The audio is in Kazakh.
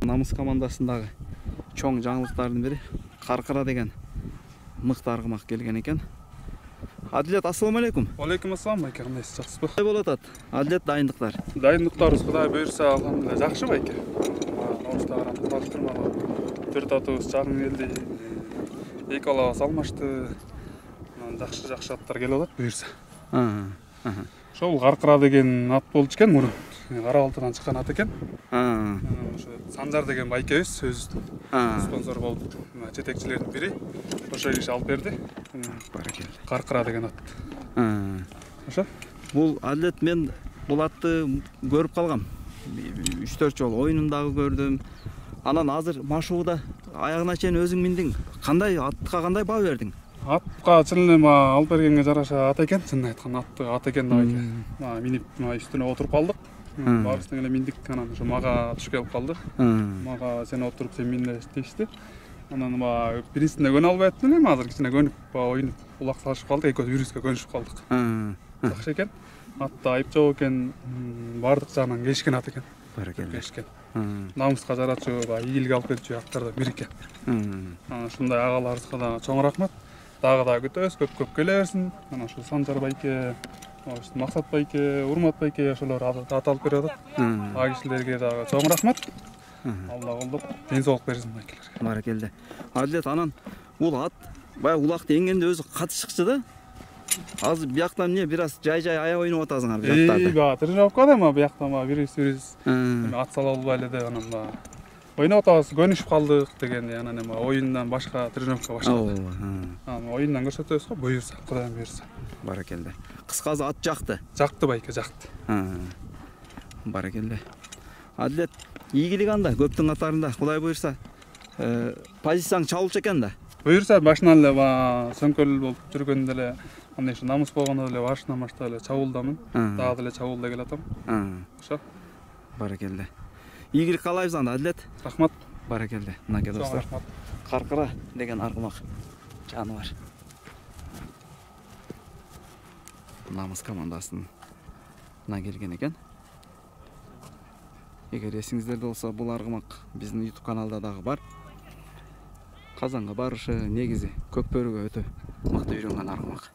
Намыс командасындағы чоң жаңылықтардың бірі Қарқыра деген мықты арғымақ келген екен. Адилет, ассаламу алейкум. Алейкум ассалам, байке, қандайсыз, жақсы ба? Қандай болады? Адилет, дайындықтар. Дайындықтарымыз Құдай бұйырса, алғанда жақсы байке. Наурыздағырамыз салыштырмалы. 4 атыбыз жағын келді. 2 алабыз алмашты. Жақсы аттар келіп алады бұйырса. Шол Қарқыра деген ат болды екен мұрын. Қарабалтыдан шыққан ат екен. Санжар деген байкебіз сөз спонсор болды. Жетекшілердің бірі. Ошо киши алып берді. Қарқыра деген ат. Ошо? Бұл Адилет, мен бұл атты көріп қалғам. 3-4 жол ойынындағы көрдім. Анан азыр машуғыда аяғына шейін өзің миндің. Қандай атқа қандай баа бердің? Атқа чынлы алып бергенге жараша ат екен, чынын айтқан ат екен да байке. Минип үстіне отырып қалдық. Барыстың еле миндік, анан маға түш келіп қалды. Маға сен отырып, сен минді дейшті. Анан бірісінде көн алып әттім елем, азыр кішіне көніп, ойынып, ұлақ салышып қалдық, екөз үріске көнішіп қалдық. Жақшы екен. Атта айып жоқ екен, бардық жағынан кешкен ат екен. Кешкен. Намысқа жаратшы, игілік алып кетші аттарда бір екен. Шындай ағаларызға да чоң рахмат. Дағы да күтөз, көп келе берсін. Санжар байке, Мақсат байке, Урмат байке, ошолор ат алып береді. Агишілерге дағы чоң рахмат. Алла қолдап, денсаулық берсін байкелерге. Баракелді. Адилет, анан ол ат бая улақты енгенде өзі қаты шықшы да? Азыр бияқтан не біраз жай-жай ая ойынып отасыңар бияқтарды. Тренировка да ма бияқтан біріз ат сала болбайлы да анан ойнап отабыз, көнішіп қалдық дегенде анан ойындан башқа тренировка баштады. Ойындан көрсөтөбүз го буюрса, Кудайым буюрса. Баракелді. Кыскасы ат жақты. Жақты байке, жақты. Баракелді. Адилет, ийгилик анда көптүн катарында, Кудай буюрса, позицияң чабылчу экен да. Буюрса башынан эле сөңкөл болуп жүргөндө эле андай намыс болгондо эле башынан баштап эле чабуулдамын. Дагы деле чабуулда келатам. Ошо. Баракелді. Ийгилик каалайбыз анда, Адилет. Рахмат. Баракелді. Мынакей достор. Қарқыра деген аргымак жаныбар. Намыс командасына келген екен. Егер есіңіздерде болса, бұл арғымақ біздің YouTube каналда дағы бар. Қазанға барышы негізі көк бөріге өте мықты үйренген арғымақ.